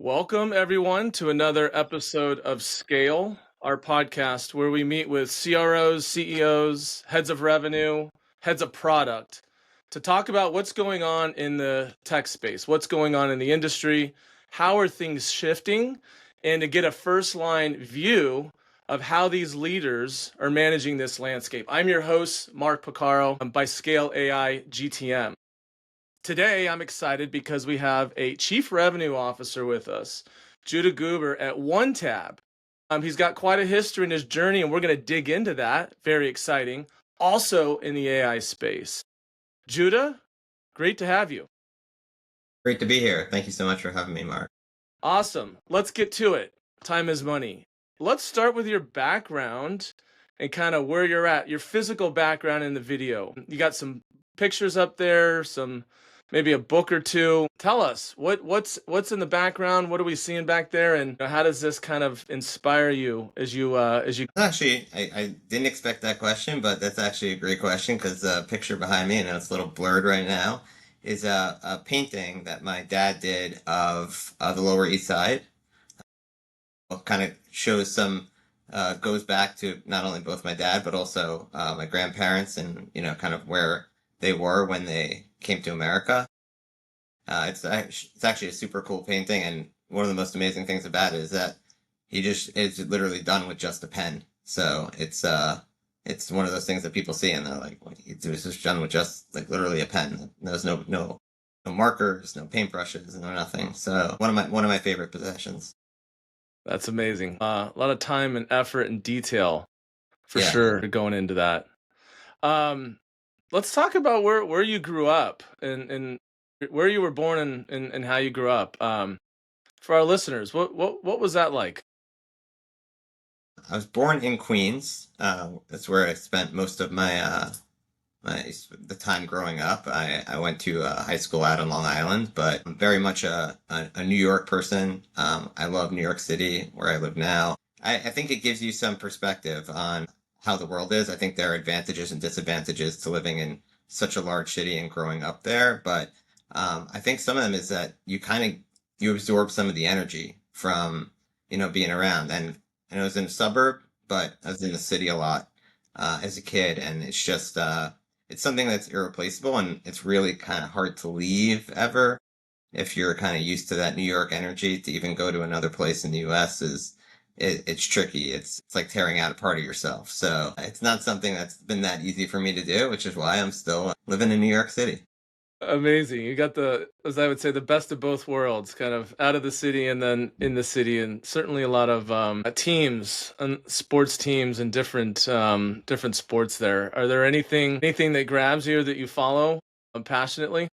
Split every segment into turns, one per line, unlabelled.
Welcome, everyone, to another episode of Scale, our podcast where we meet with CROs, CEOs, heads of revenue, heads of product to talk about what's going on in the tech space, what's going on in the industry, how are things shifting, and to get a first line view of how these leaders are managing this landscape. I'm your host, Mark Picaro, by Scale AI GTM. Today, I'm excited because we have a Chief Revenue Officer with us, Judah Guber at OneTab. He's got quite a history in his journey, and we're going to dig into that. Very exciting. Also in the AI space. Judah, great to have you.
Great to be here. Thank you so much for having me, Mark.
Awesome. Let's get to it. Time is money. Let's start with your background and kind of where you're at, your physical background in the video. You got some pictures up there, maybe a book or two. Tell us what's in the background. What are we seeing back there, and how does this kind of inspire you as you?
Actually, I didn't expect that question, but that's actually a great question because the picture behind me, and it's a little blurred right now, is a painting that my dad did of the Lower East Side. It kind of shows goes back to not only both my dad, but also my grandparents and, kind of where they were when they came to America. It's actually a super cool painting, and one of the most amazing things about it is that it's literally done with just a pen. So it's one of those things that people see and they're like, it was just done with just like literally a pen. There's no markers, no paintbrushes, no nothing. So one of my favorite possessions.
That's amazing. A lot of time and effort and detail, for
Yeah.
sure, going into that. Let's talk about where you grew up and where you were born and how you grew up. For our listeners, what was that like?
I was born in Queens. That's where I spent most of the time growing up. I went to high school out on Long Island, but I'm very much a New York person. I love New York City, where I live now. I think it gives you some perspective on how the world is. I think there are advantages and disadvantages to living in such a large city and growing up there, but I think some of them is that you absorb some of the energy from being around. And I was in a suburb, but I was in the city a lot as a kid, and it's just it's something that's irreplaceable, and it's really kind of hard to leave ever if you're kind of used to that New York energy. To even go to another place in the U.S. It's tricky. It's like tearing out a part of yourself. So it's not something that's been that easy for me to do, which is why I'm still living in New York City.
Amazing. You got as I would say, the best of both worlds, kind of out of the city and then in the city, and certainly a lot of teams and sports teams and different sports there. Are there anything that grabs you that you follow passionately?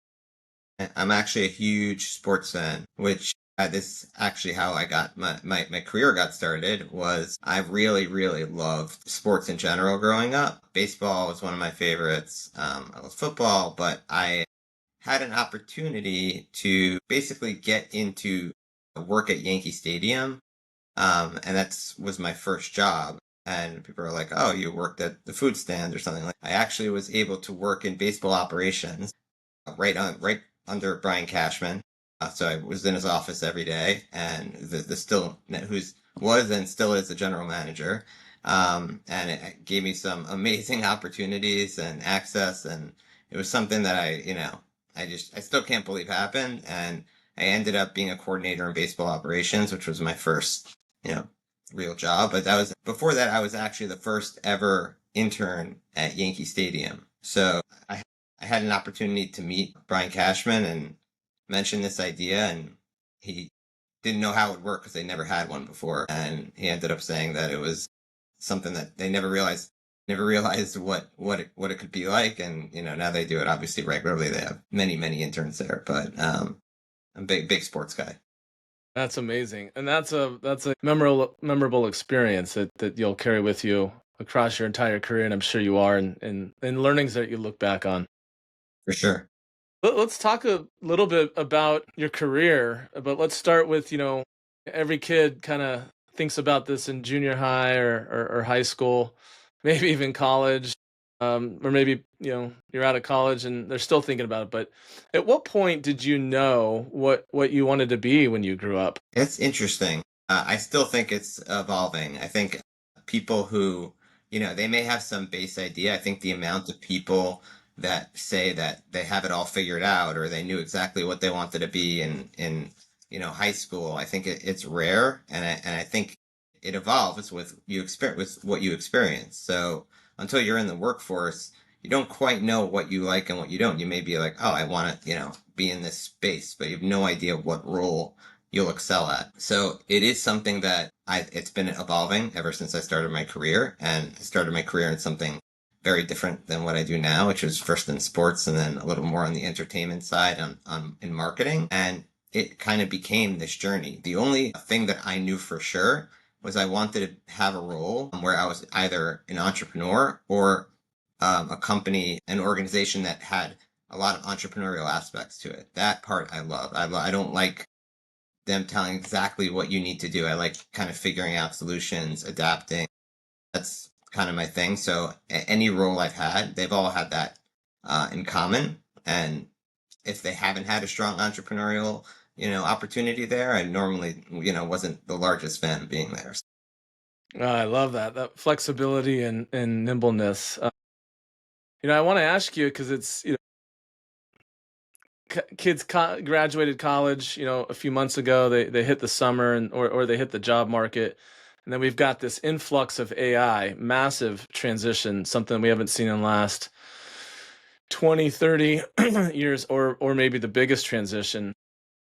I'm actually a huge sports fan, which this is actually how I got my career got started. Was I really, really loved sports in general growing up. Baseball was one of my favorites. I love football, but I had an opportunity to basically get into work at Yankee Stadium. And was my first job. And people are like, oh, you worked at the food stand or something. Like I actually was able to work in baseball operations right under Brian Cashman. So I was in his office every day, and the still who's was and still is the general manager. And it gave me some amazing opportunities and access, and it was something that I still can't believe happened. And I ended up being a coordinator in baseball operations, which was my first, real job. But before that, I was actually the first ever intern at Yankee Stadium. So I had an opportunity to meet Brian Cashman and mention this idea, and he didn't know how it would work because they never had one before. And he ended up saying that it was something that they never realized what it could be like. And now they do it obviously regularly. They have many interns there, but I'm a big sports guy.
That's amazing, and that's a memorable experience that you'll carry with you across your entire career, and I'm sure you are, and learnings that you look back on.
For sure.
Let's talk a little bit about your career, but let's start with, every kid kind of thinks about this in junior high or high school, maybe even college. or maybe you're out of college and they're still thinking about it. But at what point did you know what you wanted to be when you grew up?
It's interesting. I still think it's evolving. I think people who, they may have some base idea. I think the amount of people that say that they have it all figured out or they knew exactly what they wanted to be in high school, I think it's rare, and I think it evolves with what you experience. So until you're in the workforce, you don't quite know what you like and what you don't. You may be like, oh, I want to, be in this space, but you have no idea what role you'll excel at. So it is something that it's been evolving ever since I started my career, and I started my career in something very different than what I do now, which was first in sports and then a little more on the entertainment side in marketing. And it kind of became this journey. The only thing that I knew for sure was I wanted to have a role where I was either an entrepreneur or a company, an organization that had a lot of entrepreneurial aspects to it. That part I love. I don't like them telling exactly what you need to do. I like kind of figuring out solutions, adapting. That's kind of my thing. So any role I've had, they've all had that in common. And if they haven't had a strong entrepreneurial, opportunity there, I normally, wasn't the largest fan of being there.
I love that flexibility and nimbleness. I want to ask you because it's kids graduated college, a few months ago. They hit the summer or they hit the job market, and then we've got this influx of AI, massive transition, something we haven't seen in the last 20, 30 years, or maybe the biggest transition.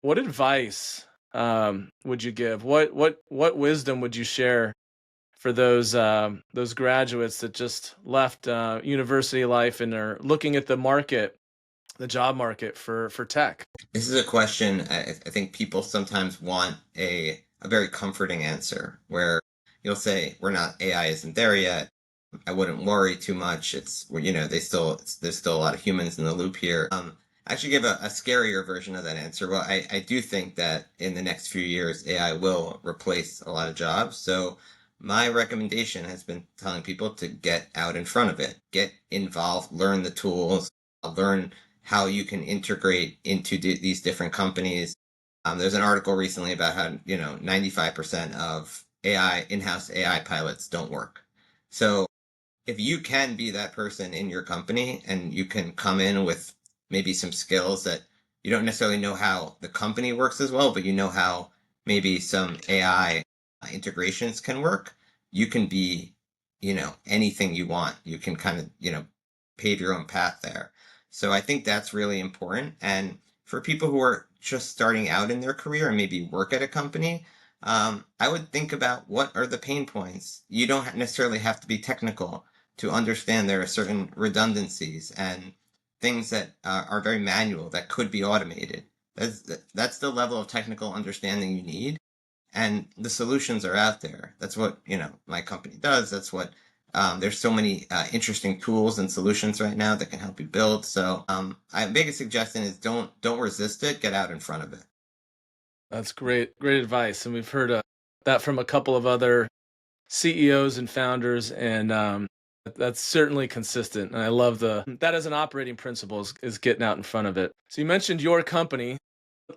What advice would you give? What wisdom would you share for those graduates that just left university life and are looking at the job market for tech?
This is a question I think people sometimes want a very comforting answer where you'll say, we're not, AI isn't there yet. I wouldn't worry too much. There's still a lot of humans in the loop here. I actually give a scarier version of that answer. Well, I do think that in the next few years, AI will replace a lot of jobs. So my recommendation has been telling people to get out in front of it, get involved, learn the tools, learn how you can integrate into these different companies. There's an article recently about how, 95% of in-house AI pilots don't work. So if you can be that person in your company and you can come in with maybe some skills that you don't necessarily know how the company works as well, but you know how maybe some AI integrations can work, you can be, anything you want. You can kind of, pave your own path there. So I think that's really important. And for people who are just starting out in their career and maybe work at a company, I would think about what are the pain points. You don't necessarily have to be technical to understand there are certain redundancies and things that are very manual that could be automated. That's the level of technical understanding you need, and the solutions are out there. That's what my company does. That's what there's so many interesting tools and solutions right now that can help you build. So my biggest suggestion is don't resist it. Get out in front of it.
That's great advice, and we've heard that from a couple of other CEOs and founders, and that's certainly consistent. And I love that as an operating principle is getting out in front of it. So you mentioned your company.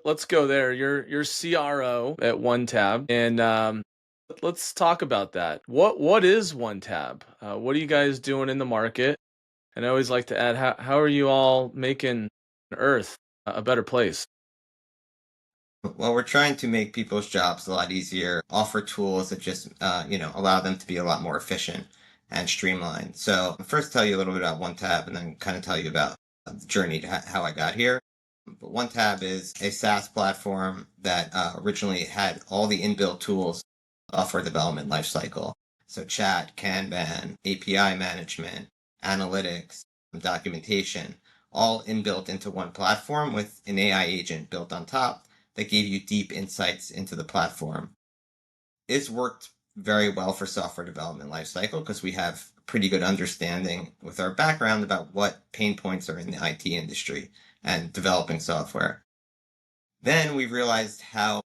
Let's go there. You're CRO at OneTab, and let's talk about that. What is OneTab? What are you guys doing in the market? And I always like to add, how are you all making Earth a better place?
Well, we're trying to make people's jobs a lot easier, offer tools that just, allow them to be a lot more efficient and streamlined. So I'll first tell you a little bit about OneTab and then kind of tell you about the journey to how I got here. But OneTab is a SaaS platform that originally had all the inbuilt tools software development lifecycle. So chat, Kanban, API management, analytics, documentation, all inbuilt into one platform with an AI agent built on top that gave you deep insights into the platform. It's worked very well for software development lifecycle because we have pretty good understanding with our background about what pain points are in the IT industry and developing software. Then we realized how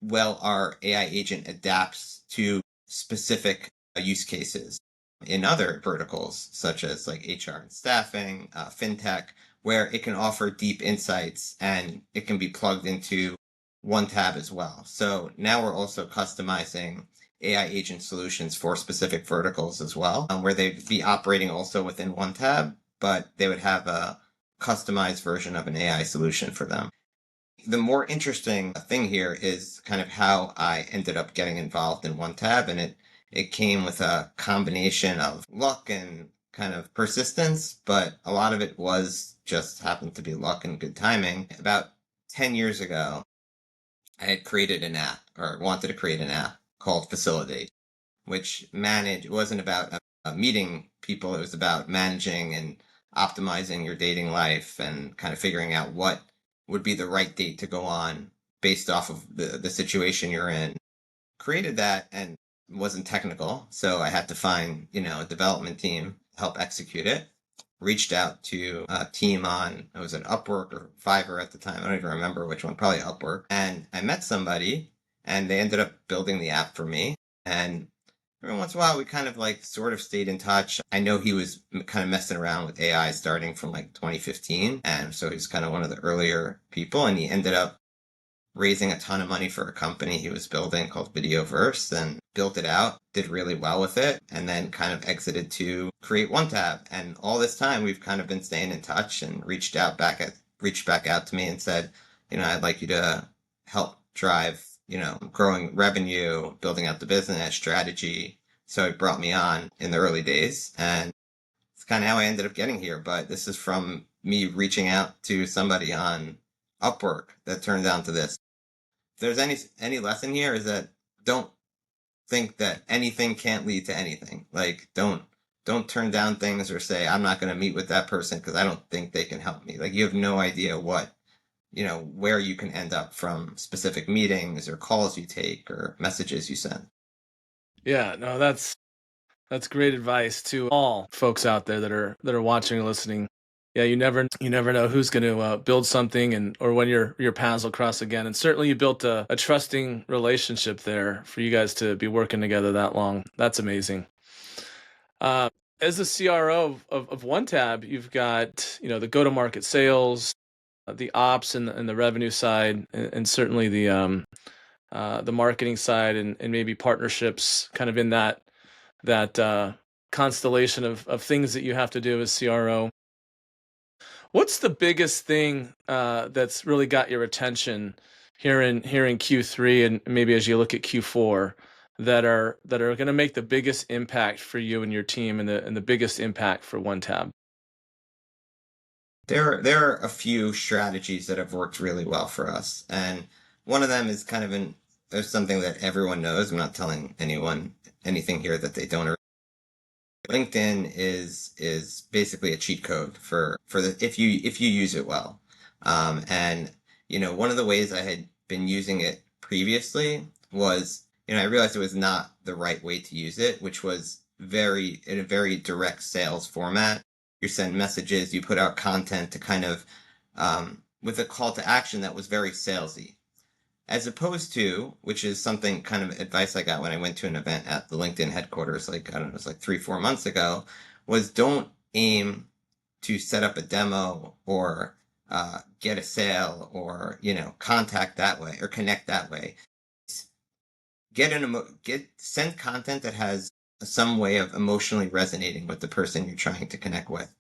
well our AI agent adapts to specific use cases. in other verticals, such as like HR and staffing, fintech, where it can offer deep insights and it can be plugged into one tab as well. So now we're also customizing AI agent solutions for specific verticals as well, where they'd be operating also within one tab, but they would have a customized version of an AI solution for them. The more interesting thing here is kind of how I ended up getting involved in one tab, and it came with a combination of luck and kind of persistence, but a lot of it was just happened to be luck and good timing. About 10 years ago, I had created an app or wanted to create an app called Facilitate, which it wasn't about meeting people, it was about managing and optimizing your dating life and kind of figuring out what would be the right date to go on based off of the situation you're in. Created that and wasn't technical, so I had to find, a development team to help execute it. Reached out to a team on, it was an Upwork or Fiverr at the time, I don't even remember which one, probably Upwork. And I met somebody and they ended up building the app for me. And every once in a while, we kind of like sort of stayed in touch. I know he was kind of messing around with AI starting from like 2015. And so he's kind of one of the earlier people. And he ended up raising a ton of money for a company he was building called Videoverse and built it out, did really well with it, and then kind of exited to create OneTab. And all this time, we've kind of been staying in touch and reached back out to me and said, I'd like you to help drive, growing revenue, building out the business strategy. So he brought me on in the early days, and it's kind of how I ended up getting here. But this is from me reaching out to somebody on Upwork that turned down to this. If there's any lesson here, is that don't think that anything can't lead to anything. Like don't turn down things or say I'm not going to meet with that person because I don't think they can help me. Like you have no idea where you can end up from specific meetings or calls you take or messages you send.
Yeah, no, that's great advice to all folks out there that are watching or listening. Yeah, you never know who's going to build something or when your paths will cross again. And certainly you built a trusting relationship there for you guys to be working together that long. That's amazing. Uh, as the CRO of OneTab, you've got the go-to-market sales, the ops and the revenue side, and certainly the marketing side and maybe partnerships, kind of in that constellation of things that you have to do as CRO. What's the biggest thing that's really got your attention here in Q3 and maybe as you look at Q4 that are going to make the biggest impact for you and your team and the biggest impact for OneTab?
There are a few strategies that have worked really well for us, and one of them is kind of there's something that everyone knows. I'm not telling anyone anything here that they don't. LinkedIn is basically a cheat code for the if you use it well. And one of the ways I had been using it previously was I realized it was not the right way to use it, which was in a very direct sales format. You send messages, you put out content to kind of with a call to action that was very salesy, as opposed to, which is something kind of advice I got when I went to an event at the LinkedIn headquarters, like, I don't know, it was like 3-4 months ago, was don't aim to set up a demo or get a sale or, contact that way or connect that way. Send content that has some way of emotionally resonating with the person you're trying to connect with.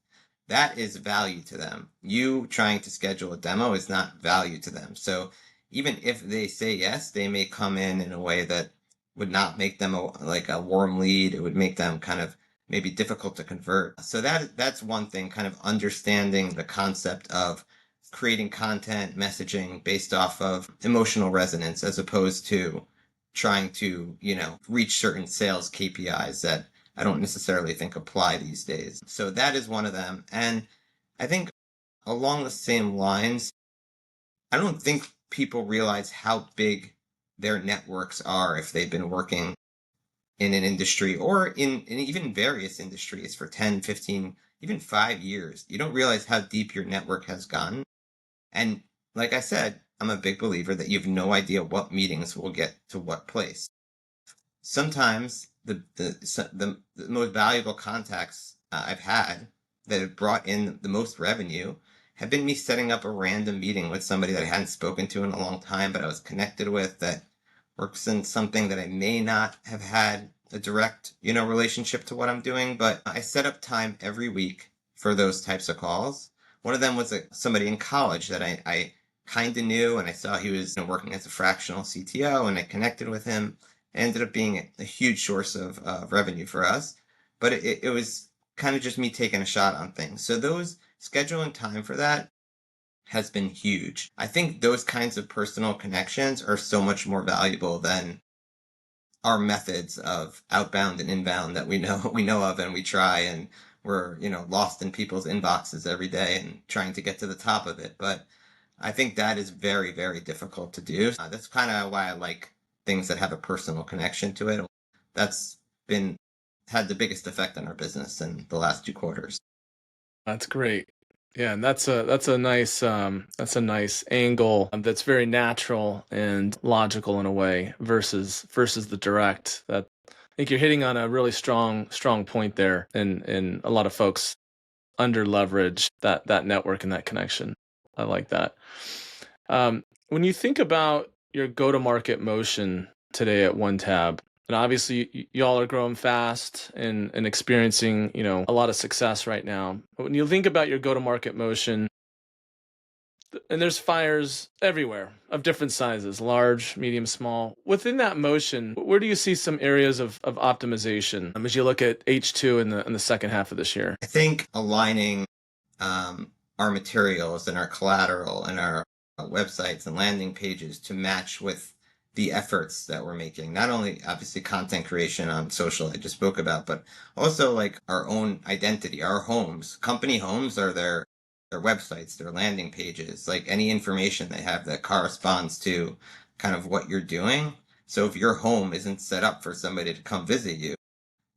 That is value to them. You trying to schedule a demo is not value to them. So even if they say yes, they may come in a way that would not make them like a warm lead. It would make them kind of maybe difficult to convert. So that's one thing, kind of understanding the concept of creating content messaging based off of emotional resonance as opposed to trying to, reach certain sales KPIs that I don't necessarily think apply these days. So that is one of them. And I think along the same lines, I don't think people realize how big their networks are if they've been working in an industry or in even various industries for 10, 15, even 5 years. You don't realize how deep your network has gone. And like I said, I'm a big believer that you have no idea what meetings will get to what place. sometimes the most valuable contacts I've had that have brought in the most revenue have been me setting up a random meeting with somebody that I hadn't spoken to in a long time, but I was connected with, that works in something that I may not have had a direct, relationship to what I'm doing, but I set up time every week for those types of calls. One of them was somebody in college that I kind of knew, and I saw he was working as a fractional CTO, and I connected with him. It ended up being a huge source of revenue for us, but it was kind of just me taking a shot on things. So those scheduling time for that has been huge. I think those kinds of personal connections are so much more valuable than our methods of outbound and inbound that we know of and we try, and we're lost in people's inboxes every day and trying to get to the top of it. But I think that is very, very difficult to do. That's kind of why I like things that have a personal connection to it. That's been had the biggest effect on our business in the last 2 quarters.
That's great. Yeah, and that's a nice angle that's very natural and logical in a way versus the direct. That I think you're hitting on a really strong point there, and a lot of folks under leverage that network and that connection. I like that. When you think about your go-to-market motion today at OneTab, and obviously y'all are growing fast and experiencing, a lot of success right now. But when you think about your go-to-market motion, and there's fires everywhere of different sizes, large, medium, small. Within that motion, where do you see some areas of optimization as you look at H2 in the second half of this year?
I think aligning our materials and our collateral and our websites and landing pages to match with the efforts that we're making. Not only obviously content creation on social I just spoke about, but also like our own identity, our homes. Company homes are their websites, their landing pages, like any information they have that corresponds to kind of what you're doing. So if your home isn't set up for somebody to come visit you,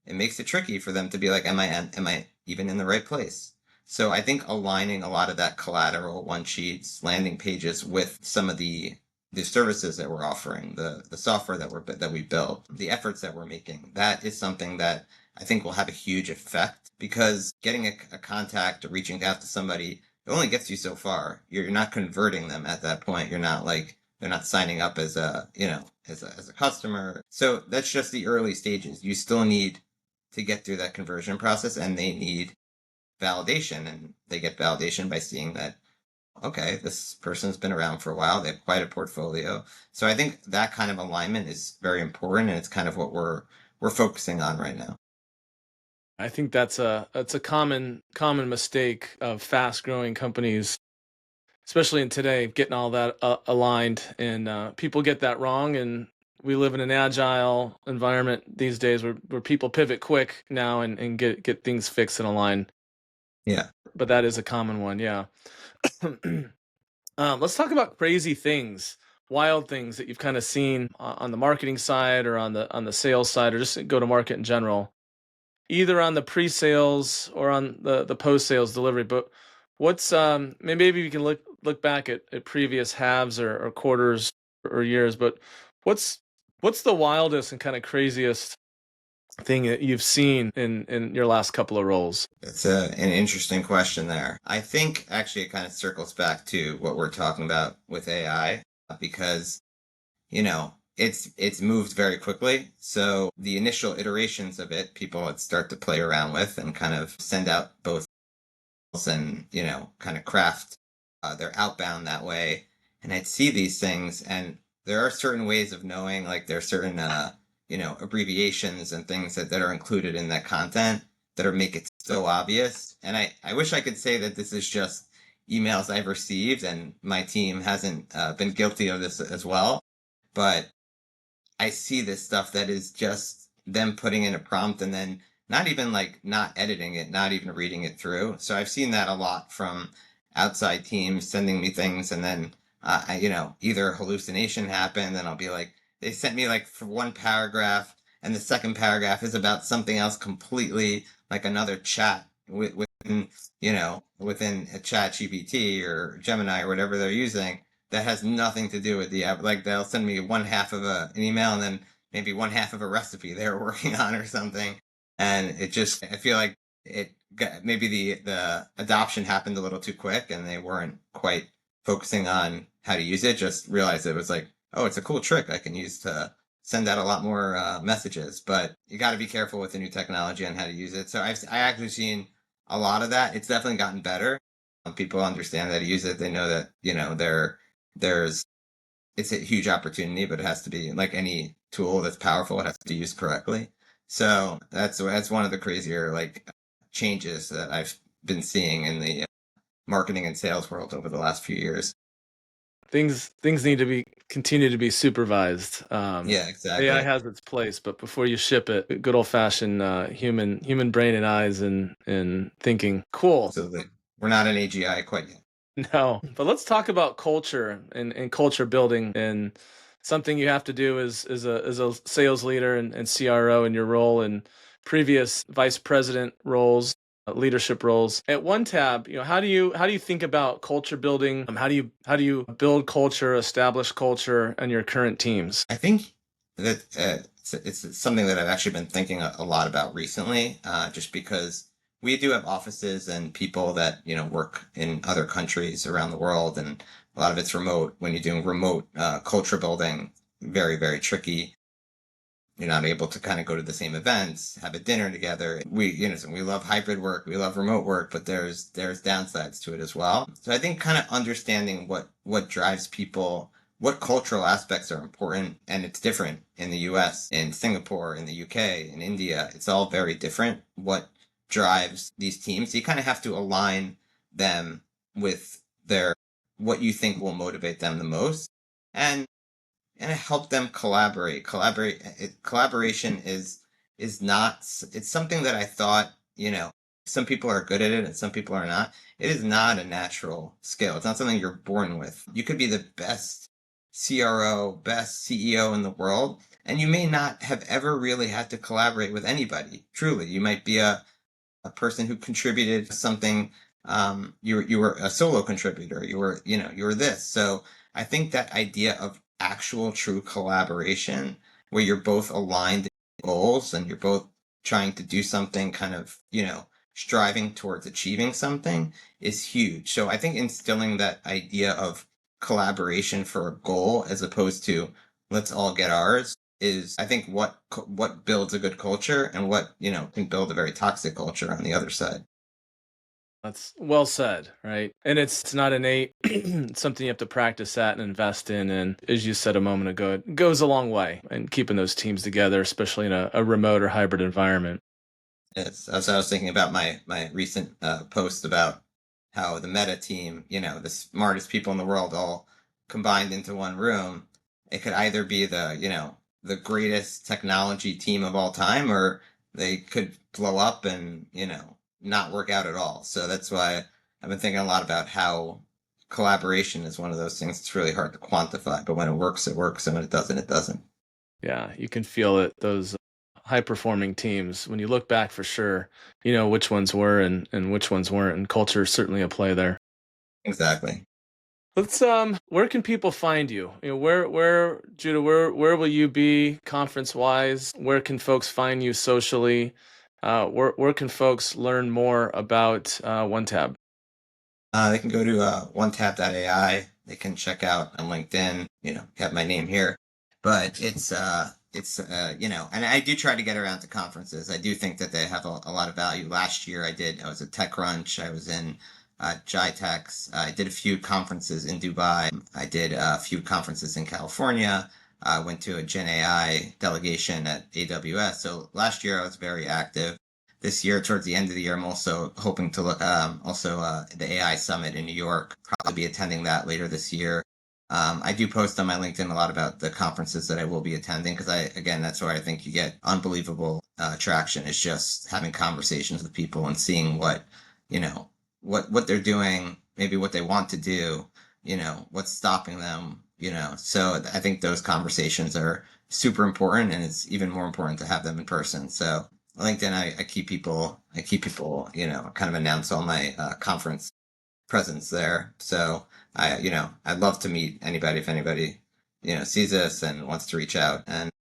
it makes it tricky for them to be like, am I even in the right place? So I think aligning a lot of that collateral, one sheets, landing pages with some of the services that we're offering, the software that we built, the efforts that we're making, that is something that I think will have a huge effect, because getting a contact or reaching out to somebody, it only gets you so far. You're not converting them at that point. You're not like, they're not signing up as as a customer. So that's just the early stages. You still need to get through that conversion process, and they need validation, and they get validation by seeing that, okay, this person's been around for a while, they have quite a portfolio. So I think that kind of alignment is very important, and it's kind of what we're focusing on right now.
I think that's a common mistake of fast growing companies, especially in today, getting all that aligned, and people get that wrong. And we live in an agile environment these days where people pivot quick now and get things fixed and aligned.
Yeah.
But that is a common one, yeah. Let's talk about crazy things, wild things that you've kind of seen on the marketing side or on the sales side, or just go to market in general, either on the pre-sales or on the post-sales delivery. But what's maybe we can look back at previous halves or quarters or years, but what's what's the wildest and kind of craziest thing that you've seen in your last couple of roles?
It's an interesting question there. I think actually it kind of circles back to what we're talking about with AI, because it's moved very quickly. So the initial iterations of it, people would start to play around with and kind of send out both and kind of craft their outbound that way. And I'd see these things, and there are certain ways of knowing, like there are certain abbreviations and things that are included in that content that are make it so obvious. And I wish I could say that this is just emails I've received and my team hasn't been guilty of this as well, but I see this stuff that is just them putting in a prompt and then not even like not editing it, not even reading it through. So I've seen that a lot from outside teams sending me things, and then either hallucination happened, and I'll be like, they sent me like for one paragraph, and the second paragraph is about something else completely, like another chat within within a chat GPT or Gemini or whatever they're using, that has nothing to do with the app. Like they'll send me one half of an email, and then maybe one half of a recipe they were working on or something. And it just, I feel like maybe the adoption happened a little too quick and they weren't quite focusing on how to use it, just realized it was like, oh, it's a cool trick I can use to send out a lot more messages. But you got to be careful with the new technology on how to use it. So I actually seen a lot of that. It's definitely gotten better. People understand how to use it. They know that, there's it's a huge opportunity, but it has to be like any tool that's powerful. It has to be used correctly. So that's one of the crazier like changes that I've been seeing in the marketing and sales world over the last few years.
Things need to be continue to be supervised.
Yeah,
AI
exactly.
has its place, but before you ship it, good old fashioned human brain and eyes and thinking. Cool.
Absolutely. We're not an AGI quite yet.
No, but let's talk about culture and culture building and something you have to do as a sales leader and CRO in your role and previous vice president roles, leadership roles. At one tab, how do you think about culture building? How do you build culture, establish culture in your current teams?
I think that it's something that I've actually been thinking a lot about recently, just because we do have offices and people that, work in other countries around the world, and a lot of it's remote. When you're doing remote culture building, very, very tricky. You're not able to kind of go to the same events, have a dinner together. We love hybrid work, we love remote work, but there's downsides to it as well. So I think kind of understanding what drives people, what cultural aspects are important, and it's different in the US, in Singapore, in the UK, in India. It's all very different. What drives these teams? You kind of have to align them with their what you think will motivate them the most. And help them collaboration is not it's something that I thought, some people are good at it and some people are not. It is not a natural skill. It's not something you're born with. You could be the best CRO, best CEO in the world, and you may not have ever really had to collaborate with anybody. Truly, you might be a person who contributed something. You were a solo contributor. You were this. So I think that idea of actual true collaboration, where you're both aligned in goals and you're both trying to do something, kind of, striving towards achieving something, is huge. So I think instilling that idea of collaboration for a goal as opposed to let's all get ours is, I think, what builds a good culture, and what, can build a very toxic culture on the other side.
That's well said, right? And it's not innate. It's something you have to practice at and invest in. And as you said a moment ago, it goes a long way in keeping those teams together, especially in a remote or hybrid environment.
Yes, as I was thinking about my recent post about how the Meta team, the smartest people in the world all combined into one room. It could either be the greatest technology team of all time, or they could blow up and, not work out at all. So that's why I've been thinking a lot about how collaboration is one of those things that's really hard to quantify, but when it works, it works, and when it doesn't, it doesn't.
Yeah, you can feel it. Those high performing teams, when you look back for sure, you know which ones were and which ones weren't. And culture is certainly a play there.
Exactly.
Let's where can people find you? Where Judah, where will you be conference wise? Where can folks find you socially? Where can folks learn more about OneTab?
They can go to onetap.ai. They can check out on LinkedIn, have my name here. But and I do try to get around to conferences. I do think that they have a lot of value. Last year I was at TechCrunch. I was in GITEX. I did a few conferences in Dubai. I did a few conferences in California. I went to a Gen AI delegation at AWS. So last year I was very active. This year, towards the end of the year, I'm also hoping to look, the AI Summit in New York, probably be attending that later this year. I do post on my LinkedIn a lot about the conferences that I will be attending, because again, that's where I think you get unbelievable traction, is just having conversations with people and seeing you know, what they're doing, maybe what they want to do, what's stopping them, So I think those conversations are super important, and it's even more important to have them in person. So LinkedIn, I keep people, kind of announce all my conference presence there. So I'd love to meet anybody if anybody, sees this and wants to reach out. And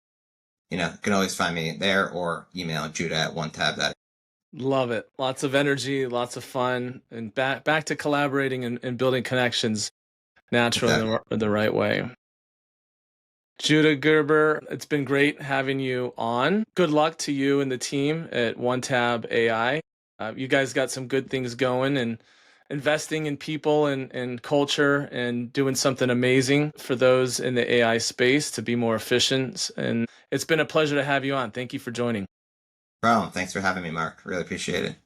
you can always find me there or email Judah at onetab.
Love it. Lots of energy, lots of fun, and back to collaborating and building connections naturally
Exactly.
in the right way. Judah Gerber, it's been great having you on. Good luck to you and the team at OneTab AI. You guys got some good things going and investing in people and culture and doing something amazing for those in the AI space to be more efficient. And it's been a pleasure to have you on. Thank you for joining.
Problem. Thanks for having me, Mark. Really appreciate it.